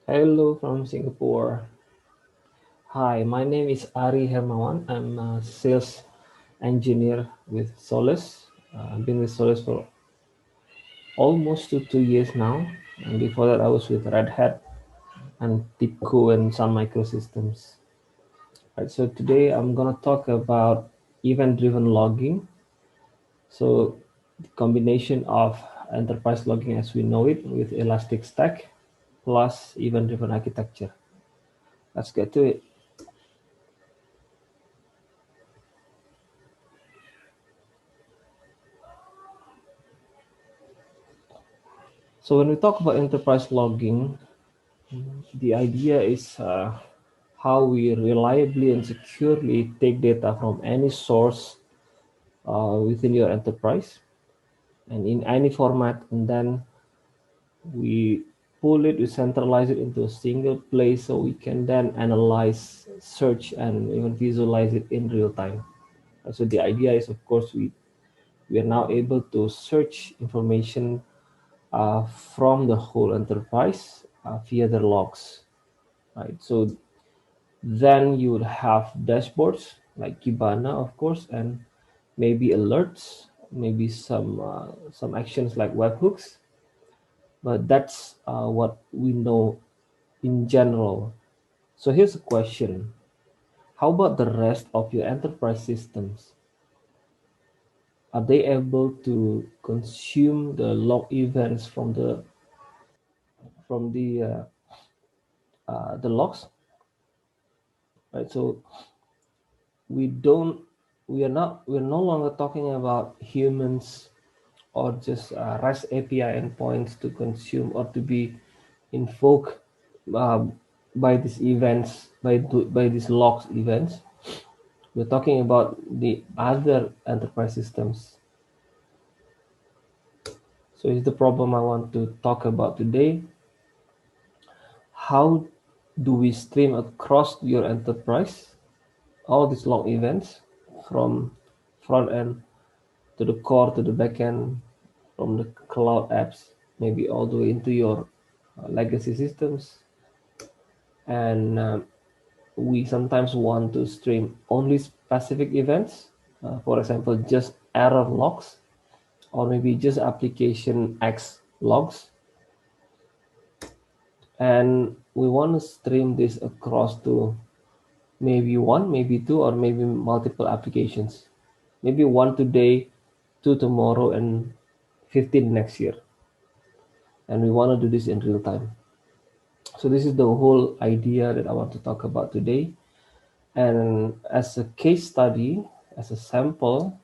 Hello from Singapore. Hi, my name is Ari Hermawan. I'm a sales engineer with Solace. I've been with Solace for almost 2 years now. And before that, I was with Red Hat and TIBCO and Sun Microsystems. Right, so today I'm going to talk about event-driven logging. So the combination of enterprise logging as we know it with Elastic Stack plus event-driven architecture. Let's get to it. So when we talk about enterprise logging, the idea is how we reliably and securely take data from any source within your enterprise and in any format, and then we pull it, we centralize it into a single place so we can then analyze, search, and even visualize it in real time. So the idea is, of course, we are now able to search information from the whole enterprise via the logs, right? So then you would have dashboards like Kibana, of course, and maybe alerts, maybe some actions like webhooks. But that's what we know in general. So here's a question: how about the rest of your enterprise systems? Are they able to consume the log events from the logs? Right. So we don't we're no longer talking about humans or just REST API endpoints to consume or to be invoked uh, by these events, by these logs events. We're talking about the other enterprise systems. So here's the problem I want to talk about today. How do we stream across your enterprise all these log events from front end to the core to the back end, from the cloud apps, maybe all the way into your legacy systems. And we sometimes want to stream only specific events, for example, just error logs, or maybe just application X logs. And we want to stream this across to maybe one, maybe two, or maybe multiple applications. Maybe one today, two tomorrow, and 15 next year. And we want to do this in real time. So this is the whole idea that I want to talk about today. And as a case study, as a sample,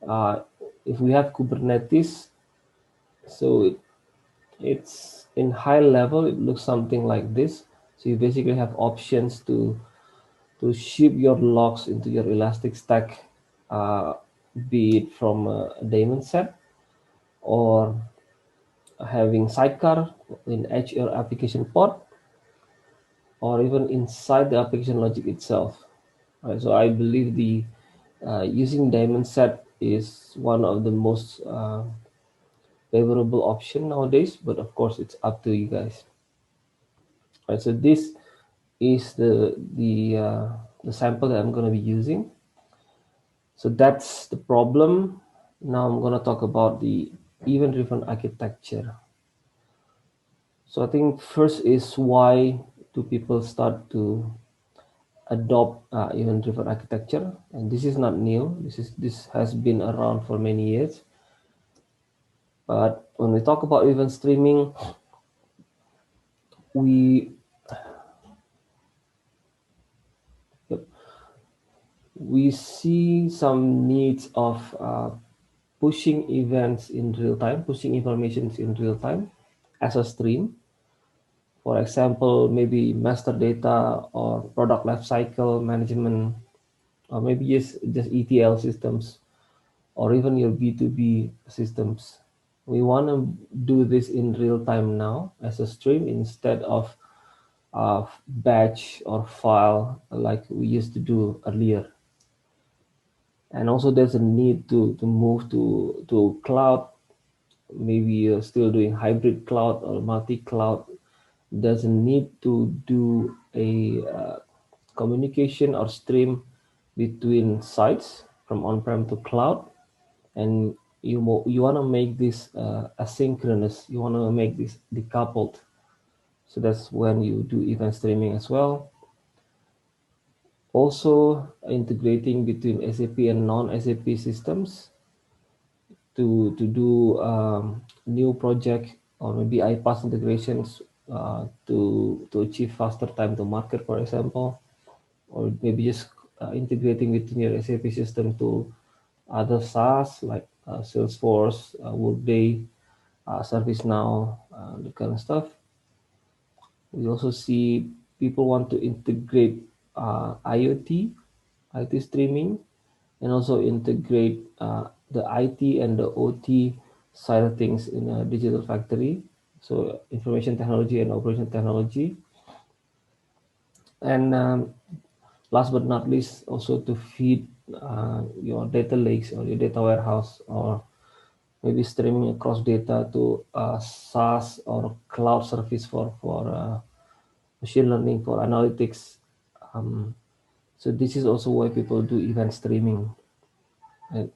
uh, if we have Kubernetes, so it's in high level, it looks something like this. So you basically have options to ship your logs into your Elastic Stack, uh, be it from a daemon set or having sidecar in edge or application pod, or even inside the application logic itself. Right, so I believe the using daemon set is one of the most favorable option nowadays, but of course it's up to you guys. Right, so this is the sample that I'm going to be using. So that's the problem. Now I'm going to talk about the event-driven architecture. So I think first is, why do people start to adopt event-driven architecture? And this is not new. This has been around for many years. But when we talk about event streaming, we we see some needs of pushing events in real time, pushing information in real time as a stream. For example, maybe master data or product lifecycle management, or maybe just ETL systems, or even your B2B systems. We want to do this in real time now as a stream instead of batch or file like we used to do earlier. And also there's a need to move to cloud. Maybe you're still doing hybrid cloud or multi-cloud, doesn't need to do a communication or stream between sites from on-prem to cloud, and you want to make this asynchronous. You want to make this decoupled. So that's when you do event streaming as well. Also integrating between SAP and non-SAP systems to do new project or maybe iPaaS integrations to achieve faster time to market, for example, or maybe just integrating within your SAP system to other SaaS like Salesforce, Workday, ServiceNow, that kind of stuff. We also see people want to integrate IoT streaming, and also integrate the IT and the OT side of things in a digital factory. So information technology and operation technology. And last but not least, also to feed your data lakes or your data warehouse, or maybe streaming across data to SaaS or cloud service for machine learning, for analytics. Um, so this is also why people do event streaming. And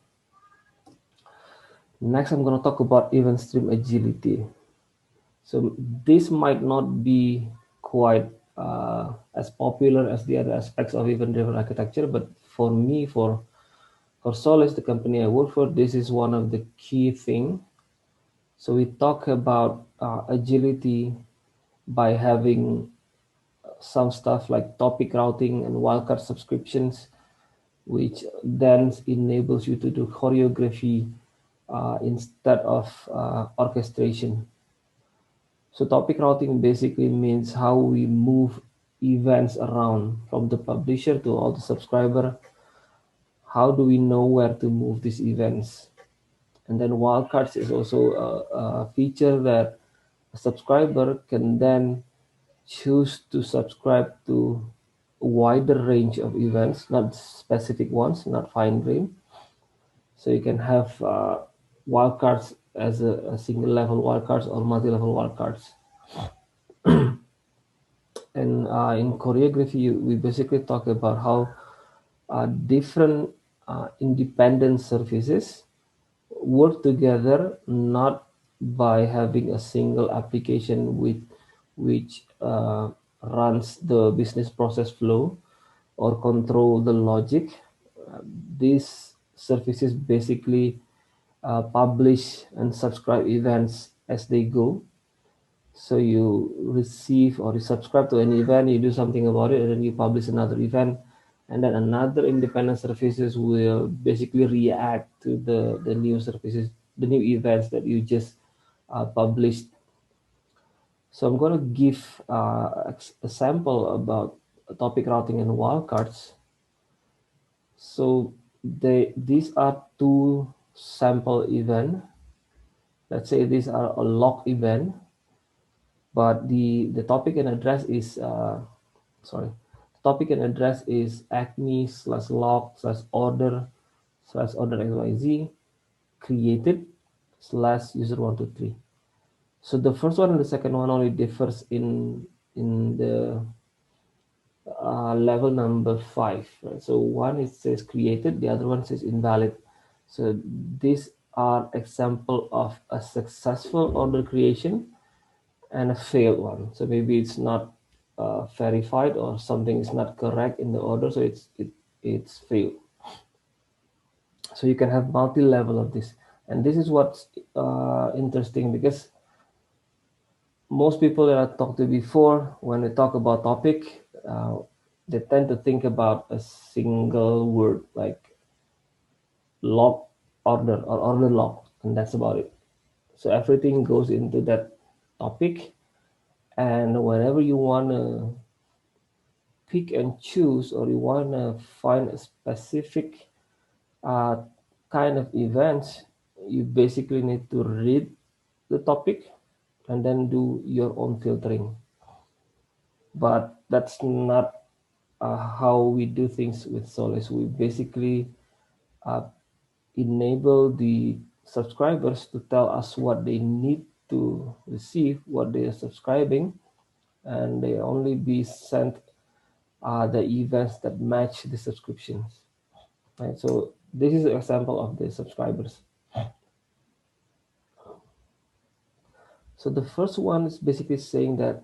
next, I'm going to talk about event stream agility. So this might not be quite as popular as the other aspects of event-driven architecture, but for me, for Solace, the company I work for, this is one of the key thing. So we talk about agility by having some stuff like topic routing and wildcard subscriptions, which then enables you to do choreography instead of orchestration. So topic routing basically means how we move events around from the publisher to all the subscriber. How do we know where to move these events? And then wildcards is also a feature that a subscriber can then choose to subscribe to a wider range of events, not specific ones, not fine grained. So you can have wildcards as a single level wildcards or multi-level wildcards. And in choreography, we basically talk about how different independent services work together, not by having a single application with which runs the business process flow or control the logic. These services basically publish and subscribe events as they go. So you receive or you subscribe to an event, you do something about it, and then you publish another event, and then another independent services will basically react to the new services, the new events that you just published. So I'm going to give a sample about topic routing and wildcards. So these are two sample event. Let's say these are a log event, but the topic and address is sorry, topic and address is acme slash log slash order xyz created slash user 123. So the first one and the second one only differs in the level number 5, right? So one it says created, the other one says invalid. So these are example of a successful order creation and a failed one. So maybe it's not verified, or something is not correct in the order, so it's failed. So you can have multi-level of this, and this is what's interesting, because most people that I talked to before, when they talk about topic, they tend to think about a single word like log order or order log, and that's about it. So everything goes into that topic, and whenever you want to pick and choose, or you want to find a specific uh, kind of events, you basically need to read the topic and then do your own filtering. But that's not how we do things with Solace. We basically uh, enable the subscribers to tell us what they need to receive, what they are subscribing, and they only be sent the events that match the subscriptions. Right, so this is an example of the subscribers. So the first one is basically saying that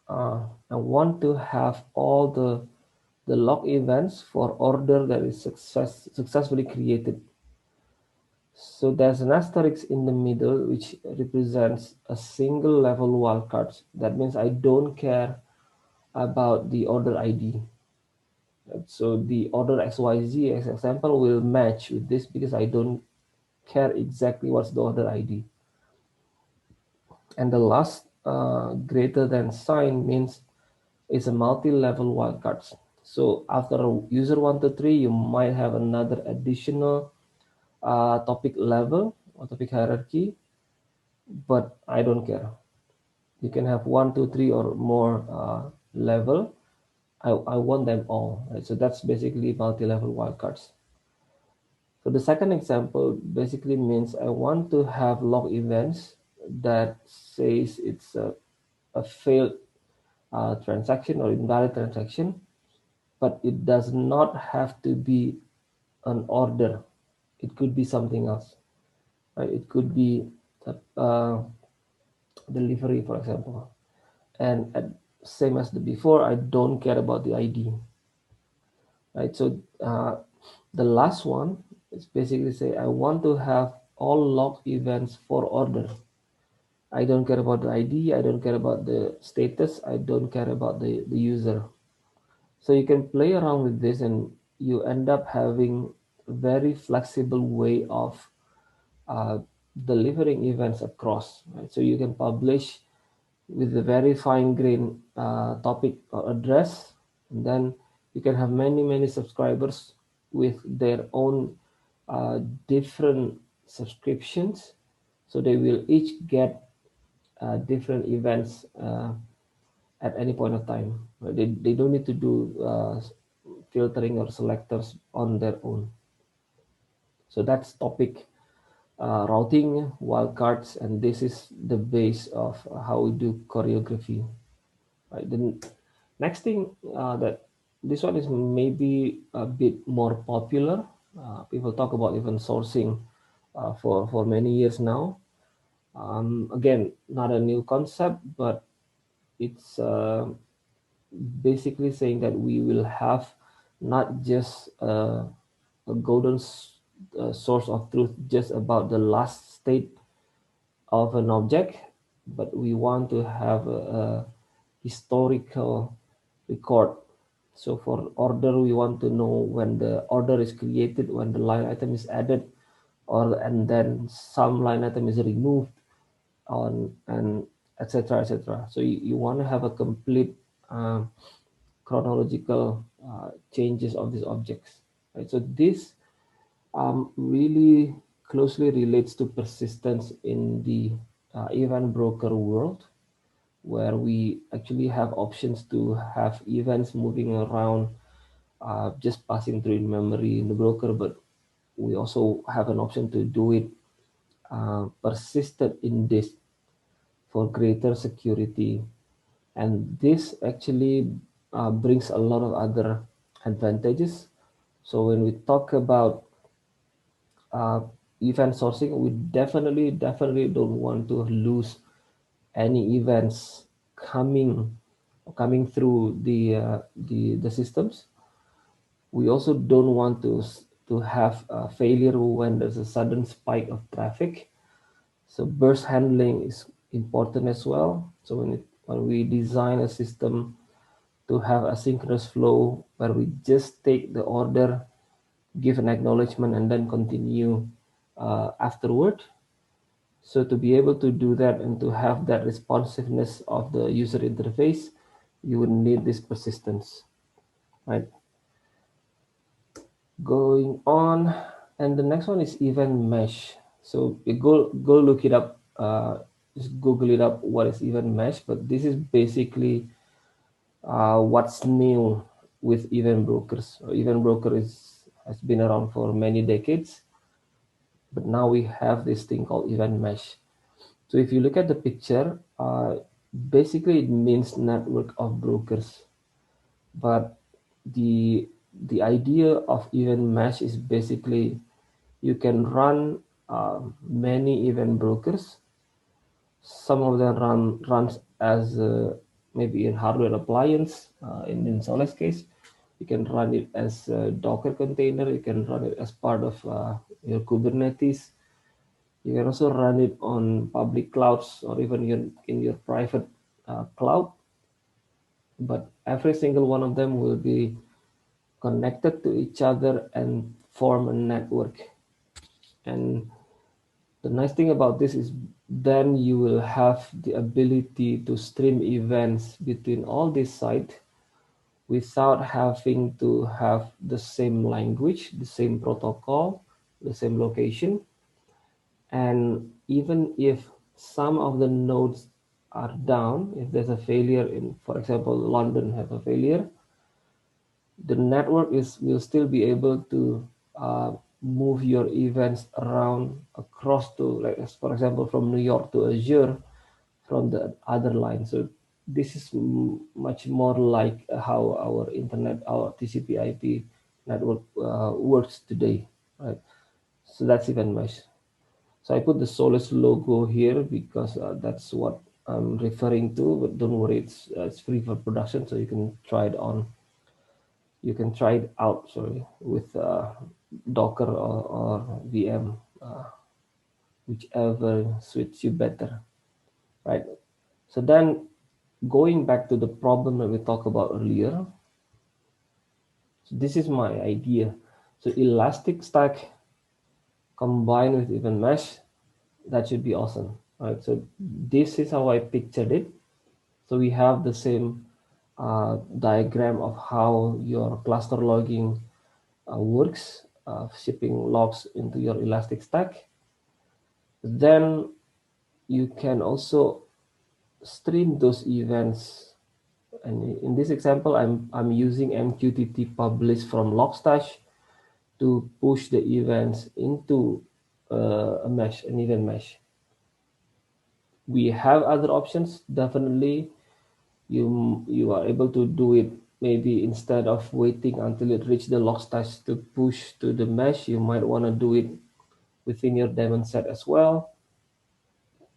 I want to have all the log events for order that is successfully created. So there's an asterisk in the middle which represents a single level wildcards. That means I don't care about the order ID. So the order XYZ as example will match with this because I don't care exactly what's the order ID. And the last greater than sign means it's a multi-level wildcards. So after user 1 to 3, you might have another additional topic level or topic hierarchy, but I don't care. You can have 1, 2, 3 or more level. I want them all. Right? So that's basically multi-level wildcards. So the second example basically means I want to have log events that says it's a failed transaction or invalid transaction, but it does not have to be an order. It could be something else. Right? It could be uh, delivery, for example. And same as the before, I don't care about the ID. Right? So the last one is basically say I want to have all log events for order. I don't care about the ID. I don't care about the status. I don't care about the user. So you can play around with this and you end up having a very flexible way of uh, delivering events across. Right? So you can publish with a very fine grain topic or address, and then you can have many subscribers with their own different subscriptions. So they will each get different events at any point of time. Right? They don't need to do filtering or selectors on their own. So that's topic routing, wildcards, and this is the base of how we do choreography. Right. Then next thing that this one is maybe a bit more popular. People talk about event sourcing for many years now. Again, not a new concept, but it's basically saying that we will have not just a golden source of truth just about the last state of an object, but we want to have a historical record. So for order, we want to know when the order is created, when the line item is added, or and then some line item is removed on and etc. etc. So you want to have a complete chronological changes of these objects. Right? So this really closely relates to persistence in the event broker world, where we actually have options to have events moving around, just passing through in memory in the broker, but we also have an option to do it persisted in disk for greater security. And this actually brings a lot of other advantages. So when we talk about uh, event sourcing, we definitely don't want to lose any events coming through the systems. We also don't want to have a failure when there's a sudden spike of traffic. So burst handling is important as well. So when we design a system to have asynchronous flow where we just take the order, give an acknowledgement, and then continue afterward. So to be able to do that and to have that responsiveness of the user interface, you would need this persistence, right? Going on, and the next one is event mesh. So you go look it up, just Google it up. What is event mesh? But this is basically what's new with event brokers. Event broker has been around for many decades, but now we have this thing called event mesh. So if you look at the picture, Basically, it means network of brokers, but the the idea of event mesh is basically you can run many event brokers. Some of them runs as maybe a hardware appliance. In Solace case, you can run it as a Docker container. You can run it as part of your Kubernetes. You can also run it on public clouds or even in your private cloud. But every single one of them will be connected to each other and form a network. And the nice thing about this is then you will have the ability to stream events between all these sites without having to have the same language, the same protocol, the same location. And even if some of the nodes are down, if there's a failure in, for example, London have a failure, the network will still be able to move your events around across to, like for example, from New York to Azure from the other line. So this is much more like how our internet, our TCP/IP network works today, right? So that's event mesh. So I put the Solace logo here because that's what I'm referring to. But don't worry, it's free for production, so you can try it on. You can try it out, sorry, with Docker or VM, whichever suits you better, right? So then going back to the problem that we talked about earlier, so this is my idea. So Elastic Stack combined with Event Mesh, that should be awesome, right? So this is how I pictured it. So we have the same diagram of how your cluster logging works, shipping logs into your Elastic Stack. Then you can also stream those events. And in this example, I'm using MQTT publish from Logstash to push the events into a mesh, an event mesh. We have other options. Definitely, you are able to do it. Maybe instead of waiting until it reaches the Logstash to push to the mesh, you might want to do it within your daemon set as well.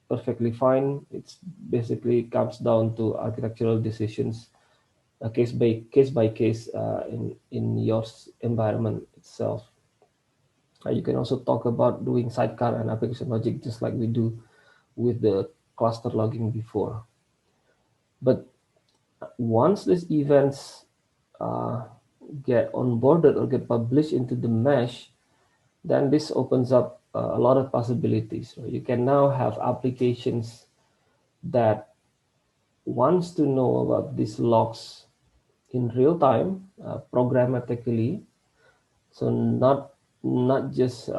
Perfectly fine. It's basically comes down to architectural decisions, case by case in your environment itself. You can also talk about doing sidecar and application logic just like we do with the cluster logging before. But once these events uh, get onboarded or get published into the mesh, then this opens up a lot of possibilities. So you can now have applications that wants to know about these logs in real time, programmatically. So not just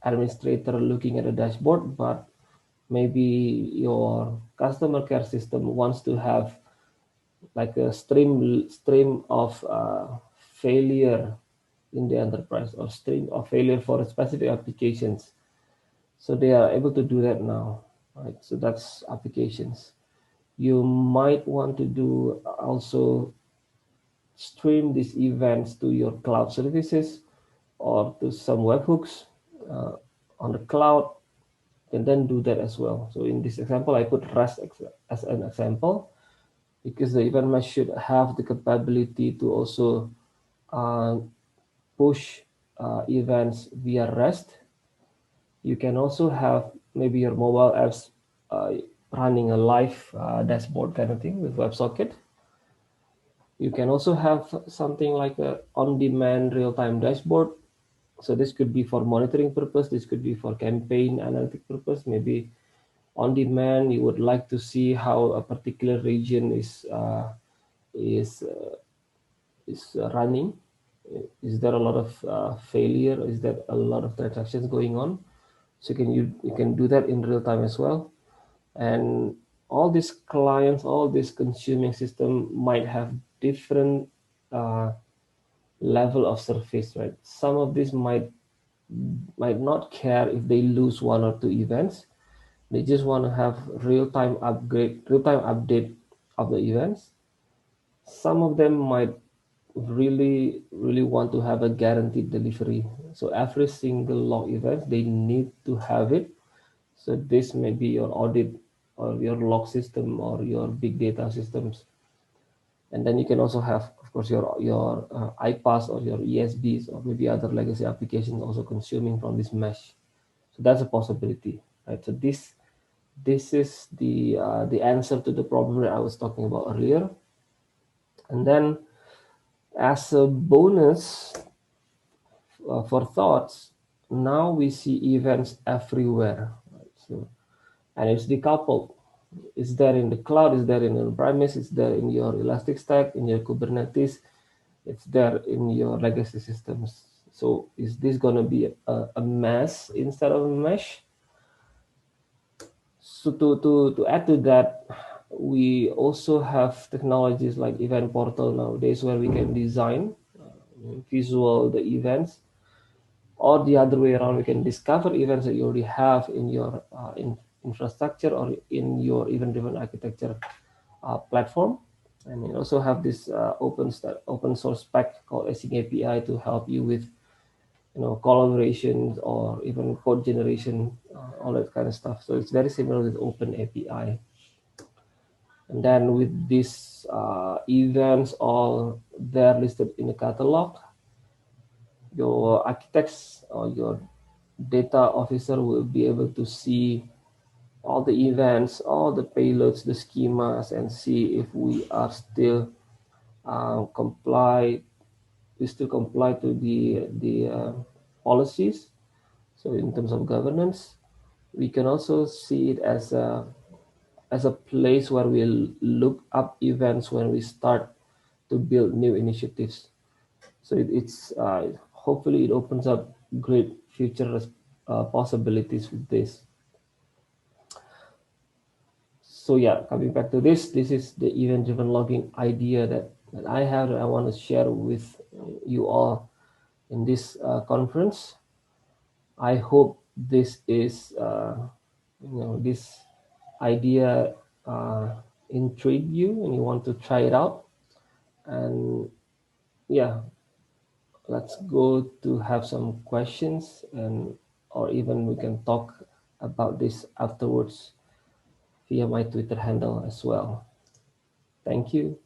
administrator looking at a dashboard, but maybe your customer care system wants to have like a stream of failure in the enterprise or stream of failure for specific applications. So they are able to do that now, right? So that's applications. You might want to do also stream these events to your cloud services or to some webhooks uh, on the cloud, and then do that as well. So in this example, I put REST as an example because the event mesh should have the capability to also uh, push events via REST. You can also have maybe your mobile apps uh, running a live dashboard kind of thing with WebSocket. You can also have something like a on-demand real-time dashboard. So this could be for monitoring purpose. This could be for campaign analytic purpose. Maybe on demand, you would like to see how a particular region is uh, is running. Is there a lot of failure? Is there a lot of transactions going on? So you can do that in real time as well. And all these clients, all this consuming system might have different uh, level of surface, right? Some of these might not care if they lose one or two events. They just want to have real-time update of the events. Some of them might really want to have a guaranteed delivery. So every single log event, they need to have it. So this may be your audit or your log system or your big data systems. And then you can also have, of course, your iPaaS or your ESBs or maybe other legacy applications also consuming from this mesh. So that's a possibility, right? So this is the answer to the problem that I was talking about earlier. And then as a bonus for thoughts, now we see events everywhere. Right? So, and it's decoupled. It's there in the cloud, it's there in on-premise, it's there in your Elastic Stack, in your Kubernetes, it's there in your legacy systems. So is this going to be a mess instead of a mesh? So to add to that, we also have technologies like Event Portal nowadays where we can design visual the events, or the other way around, we can discover events that you already have in your infrastructure or in your event-driven architecture platform. And we also have this open source spec called Async API to help you with collaborations or even code generation, all that kind of stuff. So it's very similar with Open API. And then with these events all there listed in the catalog, your architects or your data officer will be able to see all the events, all the payloads, the schemas, and see if we are still comply. We still comply to the policies. So in terms of governance, we can also see it as a place where we look up events when we start to build new initiatives. So it's hopefully it opens up great future possibilities with this. So yeah, coming back to this is the event-driven logging idea that I have that I want to share with you all in this conference. I hope this is this idea intrigue you and you want to try it out. And yeah, let's go to have some questions, and or even we can talk about this afterwards via my Twitter handle as well. Thank you.